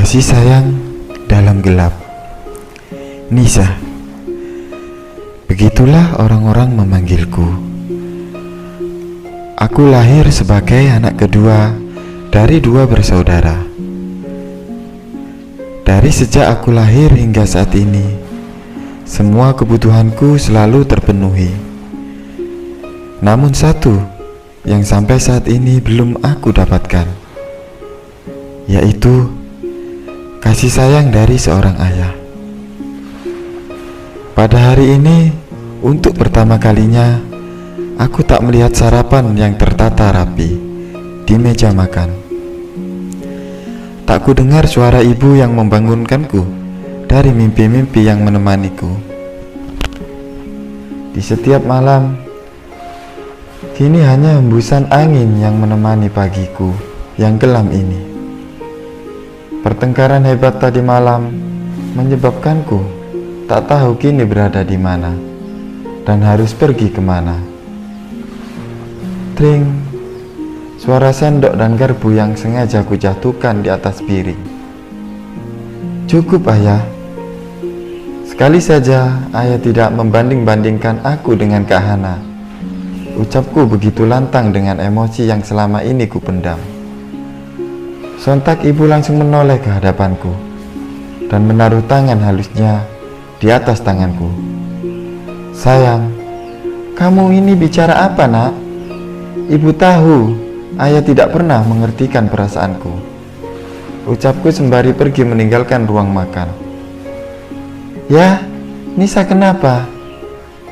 Kasih sayang dalam gelap. Nisa. Begitulah orang-orang memanggilku. Aku lahir sebagai anak kedua dari dua bersaudara. Dari sejak aku lahir hingga saat ini, semua kebutuhanku selalu terpenuhi. Namun satu yang sampai saat ini belum aku dapatkan, yaitu kasih sayang dari seorang ayah. Pada hari ini, untuk pertama kalinya, aku tak melihat sarapan yang tertata rapi di meja makan. Tak ku dengar suara ibu yang membangunkanku dari mimpi-mimpi yang menemaniku. Di setiap malam, kini hanya hembusan angin yang menemani pagiku yang kelam ini. Pertengkaran hebat tadi malam menyebabkanku tak tahu kini berada di mana dan harus pergi kemana. Tring, suara sendok dan garpu yang sengaja ku jatuhkan di atas piring. Cukup ayah. Sekali saja ayah tidak membanding-bandingkan aku dengan Kak Hana. Ucapku begitu lantang dengan emosi yang selama ini ku pendam. Sontak ibu langsung menoleh ke hadapanku dan menaruh tangan halusnya di atas tanganku. Sayang, kamu ini bicara apa nak? Ibu tahu ayah tidak pernah mengertikan perasaanku. Ucapku sembari pergi meninggalkan ruang makan. Ya, Nisa kenapa?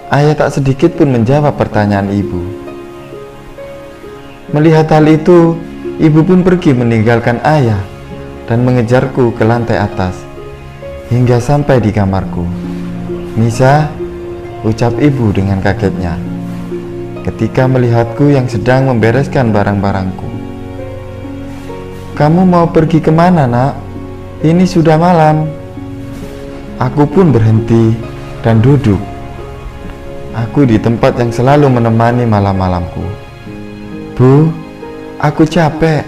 Ayah tak sedikit pun menjawab pertanyaan ibu. Melihat hal itu, ibu pun pergi meninggalkan ayah dan mengejarku ke lantai atas hingga sampai di kamarku. Nisa, ucap ibu dengan kagetnya ketika melihatku yang sedang membereskan barang-barangku. Kamu mau pergi kemana nak? Ini sudah malam. Aku pun berhenti dan duduk. Aku di tempat yang selalu menemani malam-malamku. Bu, aku capek.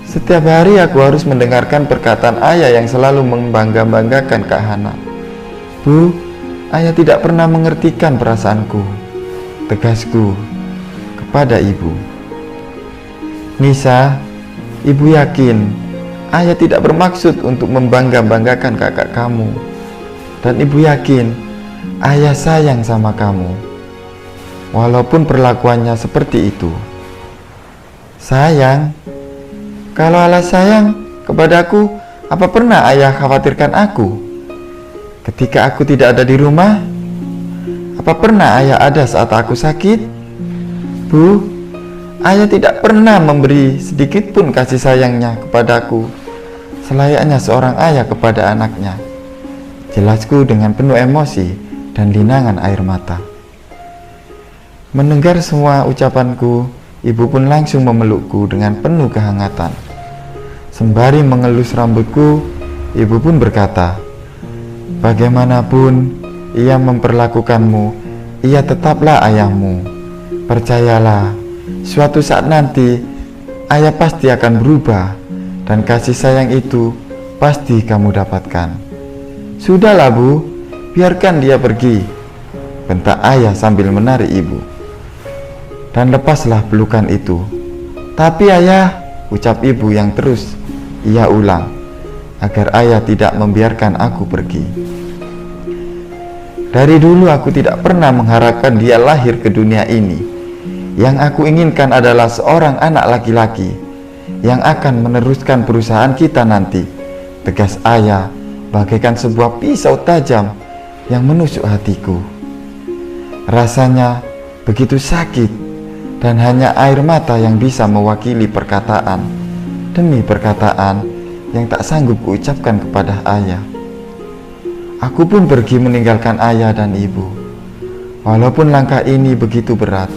Setiap hari aku harus mendengarkan perkataan ayah yang selalu membangga-banggakan Kak Hana. Bu, ayah tidak pernah mengertikan perasaanku, tegasku kepada ibu. Nisa, ibu yakin ayah tidak bermaksud untuk membangga-banggakan kakak kamu. Dan ibu yakin ayah sayang sama kamu, walaupun perlakuannya seperti itu. Sayang? Kalau Allah sayang kepadaku, apa pernah ayah khawatirkan aku? Ketika aku tidak ada di rumah, apa pernah ayah ada saat aku sakit? Bu, ayah tidak pernah memberi sedikit pun kasih sayangnya kepadaku, selayaknya seorang ayah kepada anaknya. Jelasku dengan penuh emosi dan linangan air mata. Mendengar semua ucapanku, ibu pun langsung memelukku dengan penuh kehangatan. Sembari mengelus rambutku, ibu pun berkata, bagaimanapun ia memperlakukanmu, ia tetaplah ayahmu. Percayalah, suatu saat nanti ayah pasti akan berubah dan kasih sayang itu pasti kamu dapatkan. Sudahlah bu, biarkan dia pergi, bentak ayah sambil menarik ibu. Dan lepaslah pelukan itu. Tapi ayah, ucap ibu yang terus ia ulang, agar ayah tidak membiarkan aku pergi. Dari dulu aku tidak pernah mengharapkan dia lahir ke dunia ini. Yang aku inginkan adalah seorang anak laki-laki yang akan meneruskan perusahaan kita nanti, tegas ayah bagaikan sebuah pisau tajam yang menusuk hatiku. Rasanya begitu sakit dan hanya air mata yang bisa mewakili perkataan demi perkataan yang tak sanggup kuucapkan kepada ayah. Aku pun pergi meninggalkan ayah dan ibu. Walaupun langkah ini begitu berat,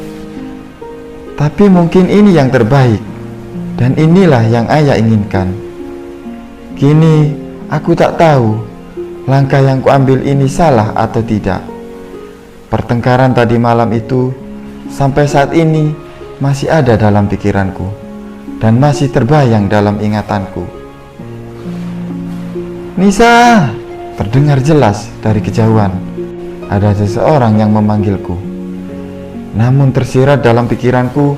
tapi mungkin ini yang terbaik dan inilah yang ayah inginkan. Kini aku tak tahu langkah yang kuambil ini salah atau tidak. Pertengkaran tadi malam itu sampai saat ini masih ada dalam pikiranku dan masih terbayang dalam ingatanku. Nisa! Terdengar jelas dari kejauhan. Ada seseorang yang memanggilku. Namun tersirat dalam pikiranku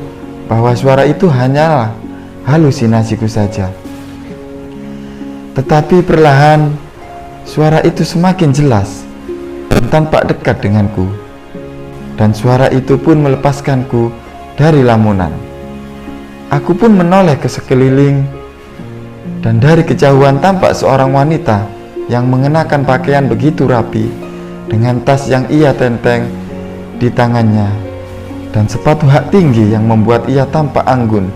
bahwa suara itu hanyalah halusinasiku saja. Tetapi perlahan suara itu semakin jelas dan tampak dekat denganku. Dan suara itu pun melepaskanku dari lamunan. Aku pun menoleh ke sekeliling, dan dari kejauhan tampak seorang wanita yang mengenakan pakaian begitu rapi, dengan tas yang ia tenteng di tangannya, dan sepatu hak tinggi yang membuat ia tampak anggun,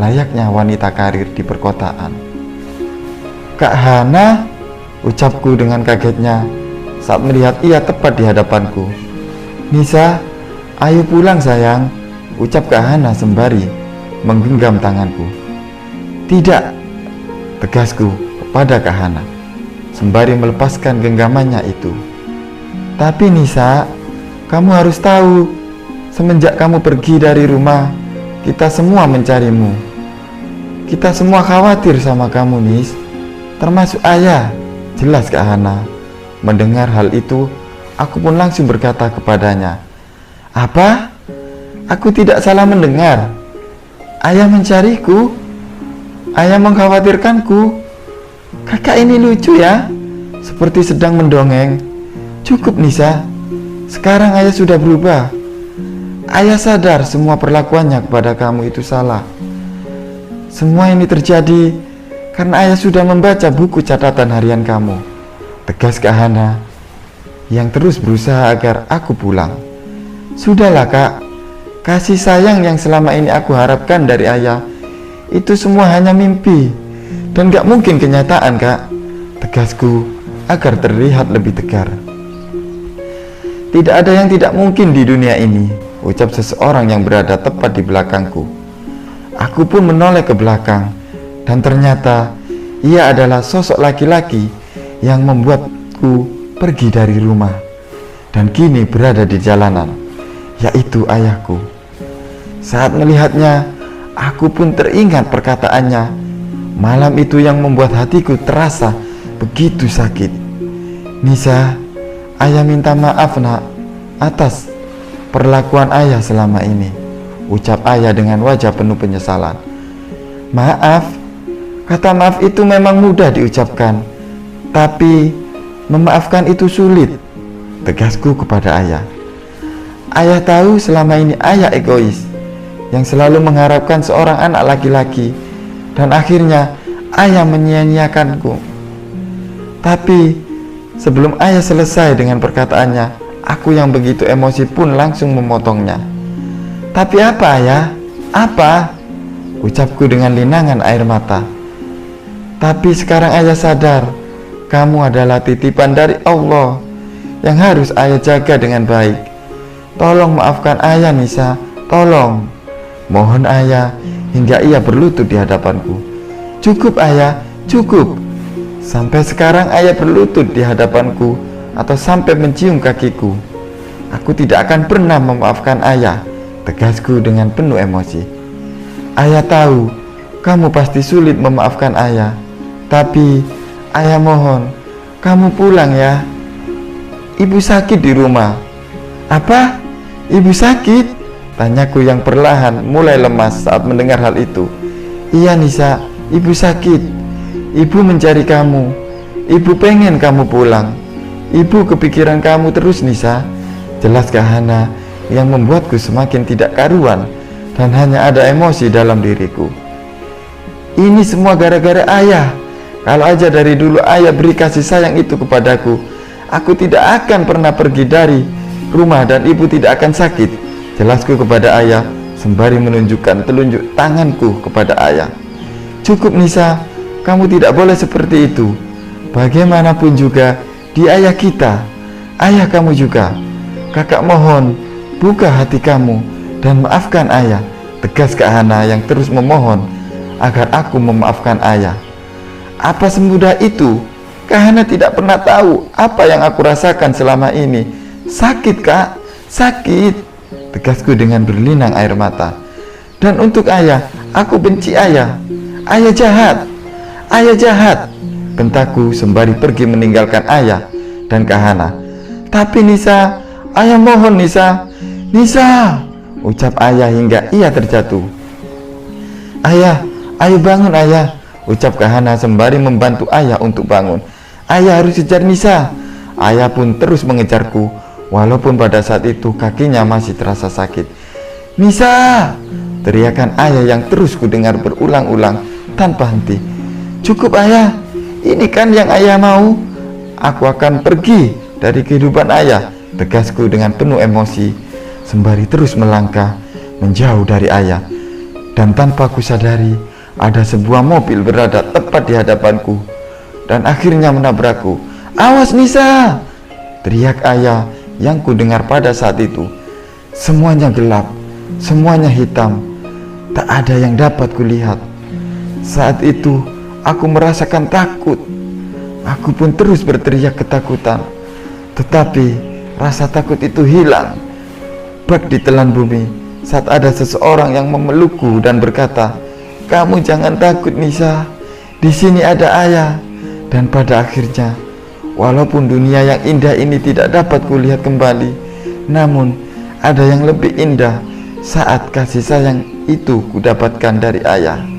layaknya wanita karir di perkotaan. "Kak Hana," ucapku dengan kagetnya saat melihat ia tepat di hadapanku. "Nisa, ayo pulang sayang," ucap Kak Hana sembari menggenggam tanganku. "Tidak," tegasku kepada Kak Hana sembari melepaskan genggamannya itu. "Tapi Nisa, kamu harus tahu, semenjak kamu pergi dari rumah, kita semua mencarimu. Kita semua khawatir sama kamu, Nis, termasuk ayah," jelas Kak Hana. Mendengar hal itu, aku pun langsung berkata kepadanya, "Apa? Aku tidak salah mendengar? Ayah mencariku? Ayah mengkhawatirkanku? Kakak ini lucu ya, seperti sedang mendongeng. Cukup Nisa, sekarang ayah sudah berubah. Ayah sadar semua perlakuannya kepada kamu itu salah. Semua ini terjadi karena ayah sudah membaca buku catatan harian kamu," tegas Kak Hana yang terus berusaha agar aku pulang. "Sudahlah Kak, kasih sayang yang selama ini aku harapkan dari ayah itu semua hanya mimpi dan gak mungkin kenyataan Kak," tegasku agar terlihat lebih tegar. "Tidak ada yang tidak mungkin di dunia ini," ucap seseorang yang berada tepat di belakangku. Aku pun menoleh ke belakang, dan ternyata ia adalah sosok laki-laki yang membuatku pergi dari rumah dan kini berada di jalanan, yaitu ayahku. Saat melihatnya, aku pun teringat perkataannya malam itu yang membuat hatiku terasa begitu sakit. "Nisa, ayah minta maaf nak atas perlakuan ayah selama ini," ucap ayah dengan wajah penuh penyesalan. "Maaf, kata maaf itu memang mudah diucapkan, tapi memaafkan itu sulit," tegasku kepada ayah. "Ayah tahu selama ini ayah egois yang selalu mengharapkan seorang anak laki-laki, dan akhirnya ayah menyia-nyiakanku. Tapi sebelum ayah selesai dengan perkataannya, aku yang begitu emosi pun langsung memotongnya. "Tapi apa ayah? Apa?" ucapku dengan linangan air mata. "Tapi sekarang ayah sadar, kamu adalah titipan dari Allah yang harus ayah jaga dengan baik. Tolong maafkan ayah Nisa, tolong. Mohon ayah," hingga ia berlutut di hadapanku. "Cukup ayah, cukup. Sampai sekarang ayah berlutut di hadapanku atau sampai mencium kakiku, aku tidak akan pernah memaafkan ayah," tegasku dengan penuh emosi. "Ayah tahu kamu pasti sulit memaafkan ayah, tapi ayah mohon kamu pulang ya. Ibu sakit di rumah." "Apa? Ibu sakit?" tanyaku yang perlahan mulai lemas saat mendengar hal itu. "Iya Nisa, ibu sakit. Ibu mencari kamu. Ibu pengen kamu pulang. Ibu kepikiran kamu terus Nisa," jelas Kak Hana yang membuatku semakin tidak karuan dan hanya ada emosi dalam diriku. "Ini semua gara-gara ayah. Kalau aja dari dulu ayah beri kasih sayang itu kepadaku, aku tidak akan pernah pergi dari rumah dan ibu tidak akan sakit," jelasku kepada ayah sembari menunjukkan telunjuk tanganku kepada ayah. "Cukup Nisa, kamu tidak boleh seperti itu. Bagaimanapun juga dia ayah kita, ayah kamu juga. Kakak mohon buka hati kamu dan maafkan ayah," tegas Kak Hana yang terus memohon agar aku memaafkan ayah. Apa semudah itu? Kak Hana tidak pernah tahu apa yang aku rasakan selama ini. "Sakit Kak, sakit," tegasku dengan berlinang air mata. "Dan untuk ayah, aku benci ayah. Ayah jahat, ayah jahat," bentakku sembari pergi meninggalkan ayah dan Kak Hana. Tapi Nisa, ayah mohon Nisa, Nisa, ucap ayah hingga ia terjatuh. Ayah, ayo bangun ayah, ucap Kak Hana sembari membantu ayah untuk bangun. Ayah harus kejar Nisa. Ayah pun terus mengejarku, walaupun pada saat itu kakinya masih terasa sakit. Nisa, teriakan ayah yang terus kudengar berulang-ulang tanpa henti. Cukup ayah, ini kan yang ayah mau. Aku akan pergi dari kehidupan ayah, tegasku dengan penuh emosi, sembari terus melangkah menjauh dari ayah. Dan tanpa ku sadari, ada sebuah mobil berada tepat di hadapanku dan akhirnya menabrakku. Awas Nisa, teriak ayah yang ku dengar pada saat itu. Semuanya gelap, semuanya hitam, tak ada yang dapat kulihat. Saat itu aku merasakan takut. Aku pun terus berteriak ketakutan, tetapi rasa takut itu hilang bak ditelan bumi saat ada seseorang yang memelukku dan berkata, "Kamu jangan takut Nisa, di sini ada ayah." Dan pada akhirnya, walaupun dunia yang indah ini tidak dapat kulihat kembali, namun ada yang lebih indah saat kasih sayang itu kudapatkan dari ayah.